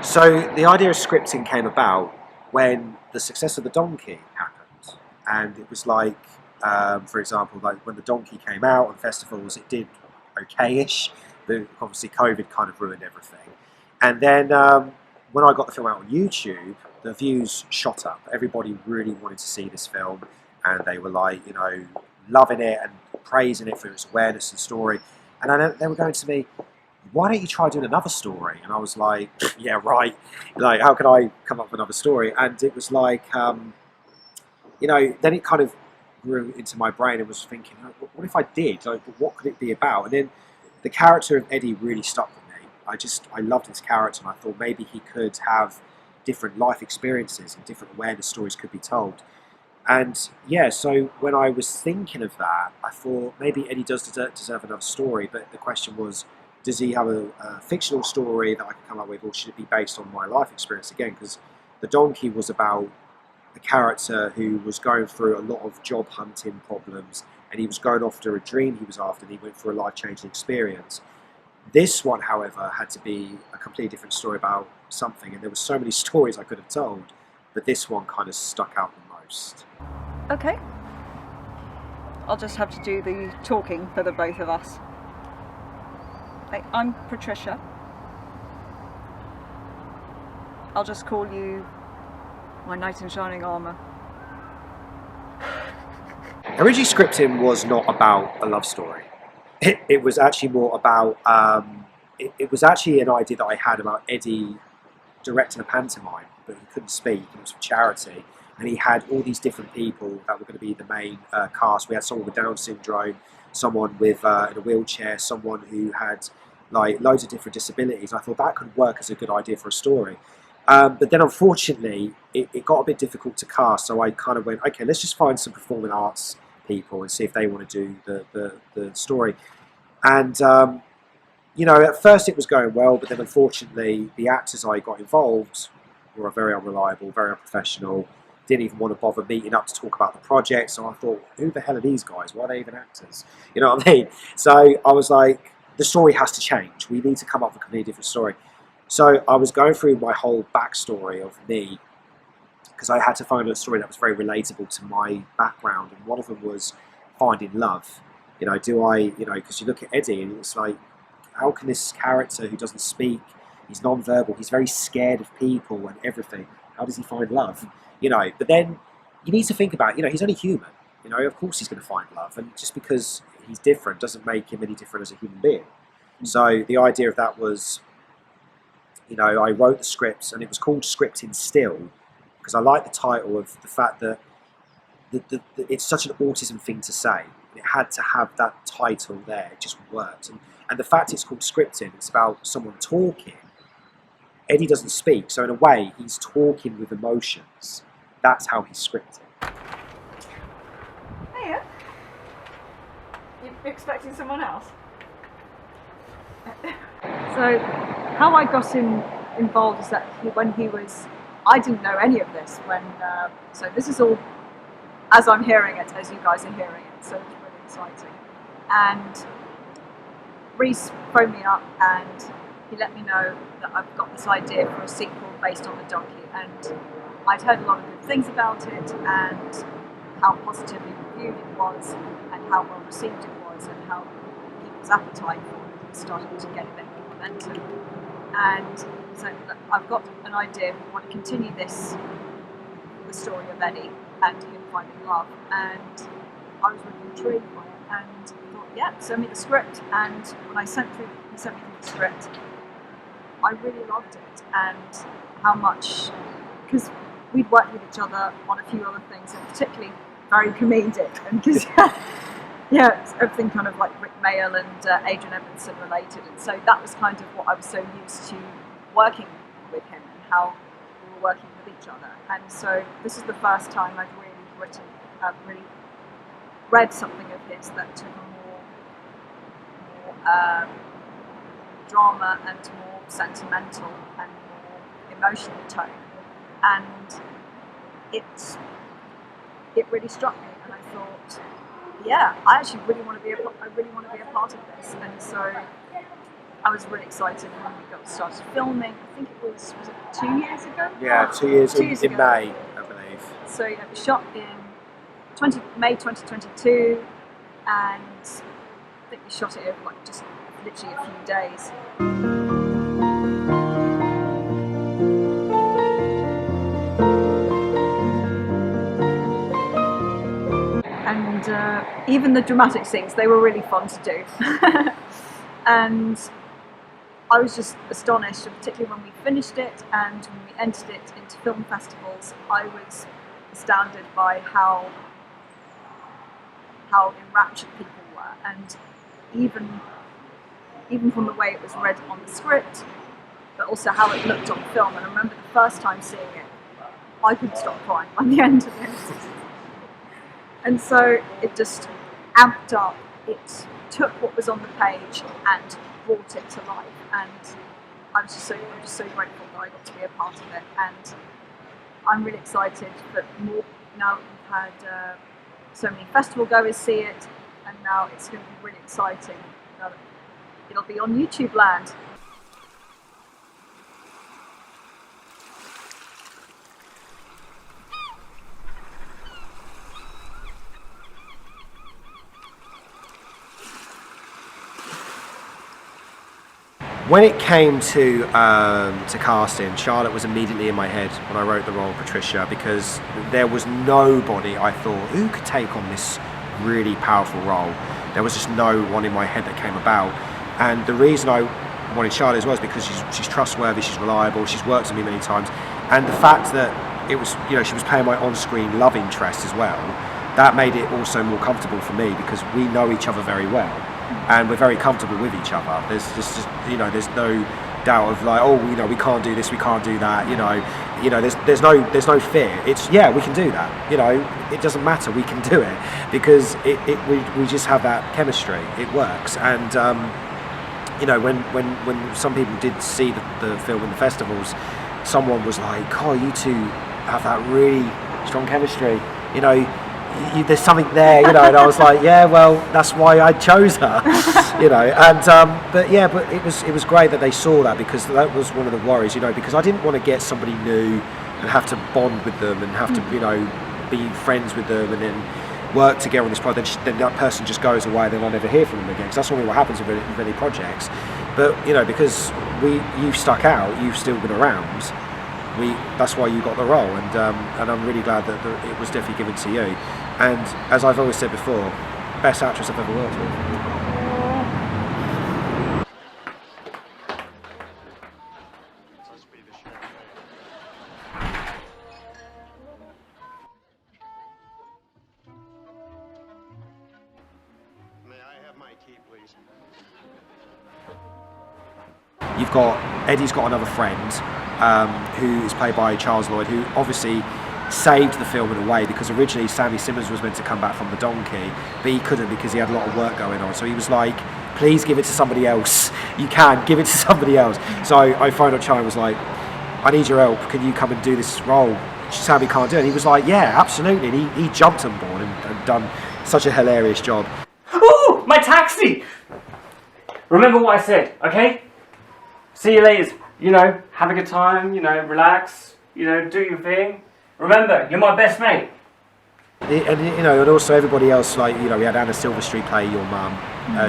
So the idea of scripting came about when the success of the Donkey happened, and it was like, for example, like when the Donkey came out on festivals, it did okay-ish. But obviously, COVID kind of ruined everything. And then when I got the film out on YouTube, the views shot up. Everybody really wanted to see this film, and they were like, you know, loving it and praising it for its awareness and story. And they were going to me, why don't you try doing another story? And I was like, yeah, right. Like, how can I come up with another story? And it was like, you know, then it kind of grew into my brain and was thinking, what if I did? Like, what could it be about? And then the character of Eddie really stuck with me. I loved his character, and I thought maybe he could have different life experiences and different awareness stories could be told. And yeah, so when I was thinking of that, I thought maybe Eddie does deserve another story, but the question was, does he have a fictional story that I can come up with, or should it be based on my life experience again? Because the Donkey was about a character who was going through a lot of job hunting problems, and he was going after a dream he was after, and he went through a life-changing experience. This one, however, had to be a completely different story about something, and there were so many stories I could have told, but this one kind of stuck out the most. Okay. I'll just have to do the talking for the both of us. I'm Patricia. I'll just call you my knight in shining armour. Originally, scripting was not about a love story. It was actually more about, it was actually an idea that I had about Eddie directing a pantomime, but he couldn't speak, it was for charity. And he had all these different people that were going to be the main cast. We had someone with Down syndrome, someone with in a wheelchair, someone who had like loads of different disabilities. I thought that could work as a good idea for a story. But then unfortunately, it got a bit difficult to cast, so I kind of went, okay, let's just find some performing arts people and see if they want to do the story. And, you know, at first it was going well, but then unfortunately, the actors I got involved were very unreliable, very unprofessional, didn't even want to bother meeting up to talk about the project. So I thought, who the hell are these guys? Why are they even actors? You know what I mean? So I was like, the story has to change. We need to come up with a completely different story. So I was going through my whole backstory of me, because I had to find a story that was very relatable to my background. And one of them was finding love. You know, because you look at Eddie and it's like, how can this character who doesn't speak, he's non-verbal, he's very scared of people and everything, how does he find love? You know, but then you need to think about, you know, he's only human. You know, of course he's going to find love. And just because he's different doesn't make him any different as a human being. So the idea of that was, you know, I wrote the scripts, and it was called Scripting Still, because I like the title of the fact that it's such an autism thing to say. It had to have that title there. It just worked. And the fact it's called scripting, it's about someone talking. Eddie doesn't speak, so in a way, he's talking with emotions. That's how he's scripting. Hiya. You expecting someone else? So, how I got him involved is that I didn't know any of this so this is all as I'm hearing it, as you guys are hearing it, so it's really exciting. And Reese phoned me up and he let me know that I've got this idea for a sequel based on the Donkey, and I'd heard a lot of good things about it and how positively reviewed it was and how well received it was and how people's appetite for it was starting to get a bit of momentum. And so I've got an idea. We want to continue the story of Eddie and him finding love, and I was really intrigued by it and thought, yeah, send me the script. And when he sent me the script, I really loved it, and how much, because we'd worked with each other on a few other things, and particularly very comedic, and because yeah, it's everything kind of like Rick Mayall and Adrian Edmondson related, and so that was kind of what I was so used to working with him and how we were working with each other. And so this is the first time I've really read something of his that took a more drama and more sentimental and more emotional tone, and it really struck me, and I thought, yeah, I actually really want to be a part of this. And so I was really excited when we got started filming. I think it was it 2 years ago? Yeah, 2 years, 2 years in ago. May, I believe. So yeah, we shot in May 2022, and I think we shot it over like just literally a few days. And even the dramatic scenes, they were really fun to do. And I was just astonished, particularly when we finished it and when we entered it into film festivals. I was astounded by how enraptured people were, and even from the way it was read on the script, but also how it looked on film. And I remember the first time seeing it, I couldn't stop crying by the end of it. And so it just amped up. It took what was on the page and brought it to life. And I'm just so grateful that I got to be a part of it. And I'm really excited that more now that we've had so many festival goers see it, and now it's going to be really exciting that it'll be on YouTube land. When it came to casting, Charlotte was immediately in my head when I wrote the role of Patricia, because there was nobody I thought who could take on this really powerful role. There was just no one in my head that came about, and the reason I wanted Charlotte as well is because she's trustworthy, she's reliable, she's worked with me many times, and the fact that it was, you know, she was playing my on-screen love interest as well, that made it also more comfortable for me, because we know each other very well. And we're very comfortable with each other. There's just, you know, there's no doubt of like, oh, you know, we can't do this, we can't do that. You know, there's no fear. It's, yeah, we can do that. You know, it doesn't matter. We can do it because we just have that chemistry. It works. And you know, when some people did see the film in the festivals, someone was like, oh, you two have that really strong chemistry. You know. There's something there, you know, and I was like, yeah, well, that's why I chose her, you know, and but it was great that they saw that, because that was one of the worries, you know, because I didn't want to get somebody new and have to bond with them and have to, you know, be friends with them and then work together on this project. Then that person just goes away, and then I'll never hear from them again, because that's normally what happens with many projects. But you know, because you've stuck out, you've still been around. That's why you got the role, and I'm really glad that it was definitely given to you. And as I've always said before, best actress I've ever worked with. May I have my key, please? You've got Eddie's got another friend who is played by Charles Lloyd, who obviously saved the film in a way, because originally Sammy Simmons was meant to come back from The Donkey, but he couldn't because he had a lot of work going on. So he was like, please give it to somebody else. You can give it to somebody else. So I phoned up Charlie and was like, I need your help. Can you come and do this role? Sammy can't do it. And he was like, yeah, absolutely. And he jumped on board and done such a hilarious job. Ooh, my taxi! Remember what I said, okay? See you later. You know, have a good time, you know, relax, you know, do your thing. Remember, you're my best mate. And you know, and also everybody else, like, you know, we had Anna Silverstreet play your mum.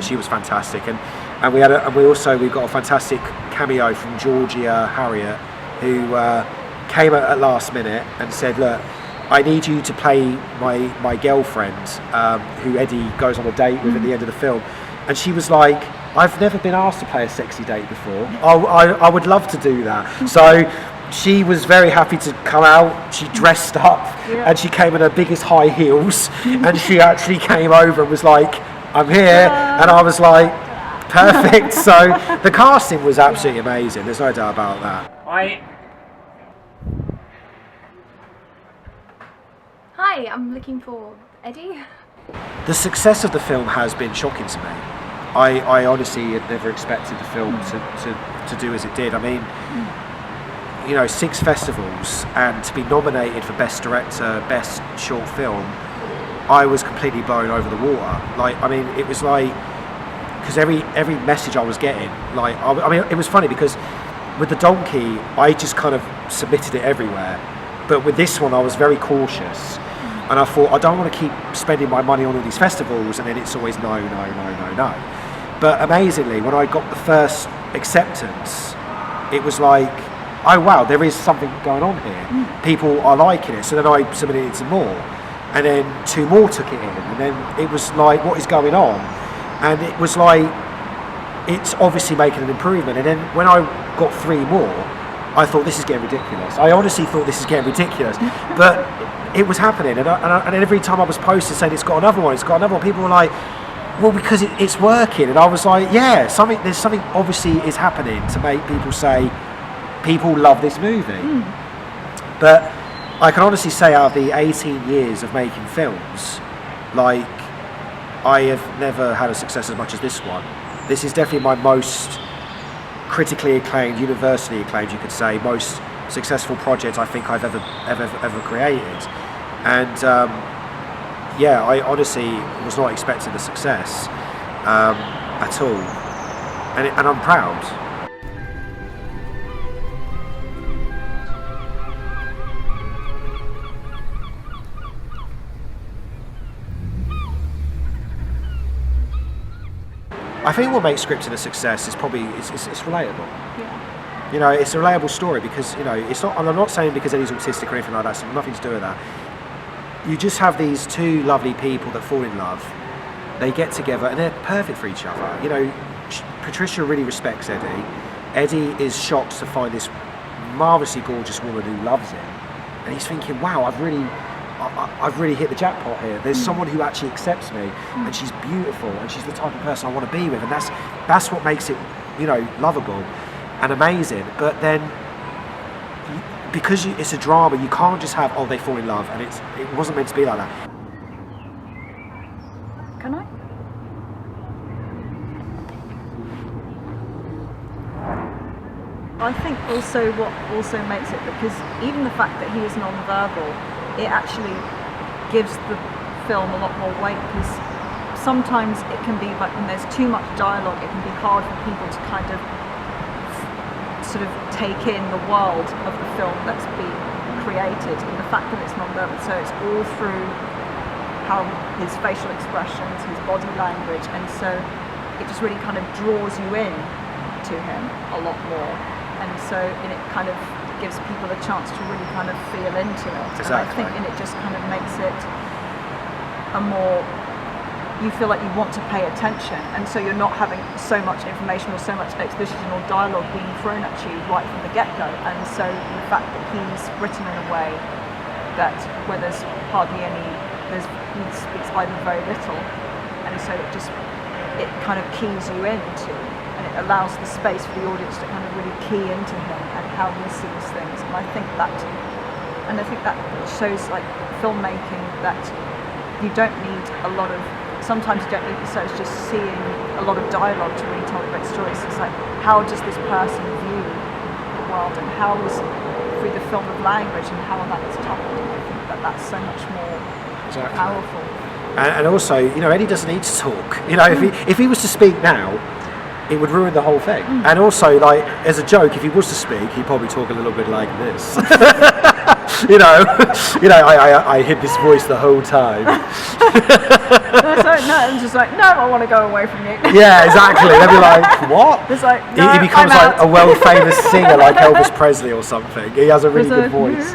She was fantastic, and we got a fantastic cameo from Georgia Harriet, who came at last minute and said, look, I need you to play my girlfriend, who Eddie goes on a date with at the end of the film. And she was like, I've never been asked to play a sexy date before. I would love to do that. So she was very happy to come out. She dressed up, and she came in her biggest high heels, and she actually came over and was like, I'm here. And I was like, perfect. So the casting was absolutely amazing. There's no doubt about that. Hi, I'm looking for Eddie. The success of the film has been shocking to me. I honestly had never expected the film to do as it did. I mean, you know, 6 festivals, and to be nominated for Best Director, Best Short Film, I was completely blown over the water. Like, I mean, it was like, because every message I was getting, like, I mean, it was funny because with the donkey, I just kind of submitted it everywhere. But with this one, I was very cautious. And I thought, I don't want to keep spending my money on all these festivals, and then it's always no. But amazingly, when I got the first acceptance, it was like, oh wow, there is something going on here. People are liking it. So then I submitted it to more. And then 2 more took it in. And then it was like, what is going on? And it was like, it's obviously making an improvement. And then when I got 3 more, I thought, this is getting ridiculous. I honestly thought this is getting ridiculous. But it was happening. And every time I was posting saying it's got another one, people were like, well, because it's working. And I was like, yeah, there's something obviously is happening to make people say, people love this movie. But I can honestly say, out of the 18 years of making films, like, I have never had a success as much as this one. This is definitely my most critically acclaimed, universally acclaimed, you could say, most successful project I think I've ever created. And yeah, I honestly was not expecting the success at all, and I'm proud. I think what makes scripting a success is probably it's relatable. Yeah. You know, it's a relatable story because, you know, it's not. And I'm not saying because Eddie's autistic or anything like that. It's nothing to do with that. You just have these 2 lovely people that fall in love. They get together and they're perfect for each other. You know, Patricia really respects Eddie. Eddie is shocked to find this marvelously gorgeous woman who loves him, and he's thinking, wow, I've really hit the jackpot here. There's someone who actually accepts me, and she's beautiful, and she's the type of person I want to be with, and that's what makes it, you know, lovable and amazing. But then, because it's a drama, you can't just have, oh, they fall in love, and it wasn't meant to be like that. Can I? I think also what also makes it, because even the fact that he is non-verbal, it actually gives the film a lot more weight, because sometimes it can be like, when there's too much dialogue, it can be hard for people to kind of sort of take in the world of the film that's being created, and the fact that it's non-verbal, so it's all through how his facial expressions, his body language, and so it just really kind of draws you in to him a lot more, and so it kind of gives people a chance to really kind of feel into it. Exactly. And I think it just kind of makes it a more, you feel like you want to pay attention, and so you're not having so much information or so much exposition or dialogue being thrown at you right from the get-go. And so the fact that he's written in a way that where there's hardly any, he speaks either very little, and so it kind of keys you into, and it allows the space for the audience to kind of really key into him and how he sees things. And I think that shows, like, filmmaking, that you don't need a lot of, sometimes you don't need, so it's just seeing a lot of dialogue to really tell a great story. So it's like, how does this person view the world, and how is, through the film of language, and how that is told. I think that's so much more powerful. And also, you know, Eddie doesn't need to talk. You know, if he was to speak now, it would ruin the whole thing. And also, like, as a joke, if he was to speak, he'd probably talk a little bit like this. you know, I hid this voice the whole time. I'm just like, no, I want to go away from you. Yeah, exactly. They'd be like, what? It's like, no, he becomes like a world-famous singer, like Elvis Presley or something. He has a really good voice.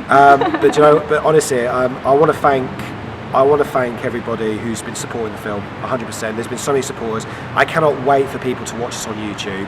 But you know, but honestly, I want to thank everybody who's been supporting the film 100%. There's been so many supporters. I cannot wait for people to watch this on YouTube.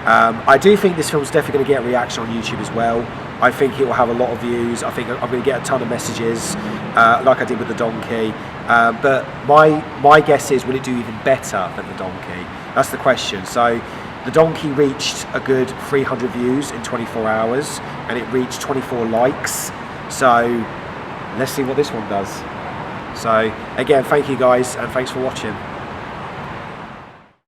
I do think this film's definitely going to get a reaction on YouTube as well. I think it will have a lot of views. I think I'm going to get a ton of messages, like I did with the donkey. But my guess is, will it do even better than the donkey? That's the question. So the donkey reached a good 300 views in 24 hours, and it reached 24 likes. So let's see what this one does. So again, thank you guys, and thanks for watching.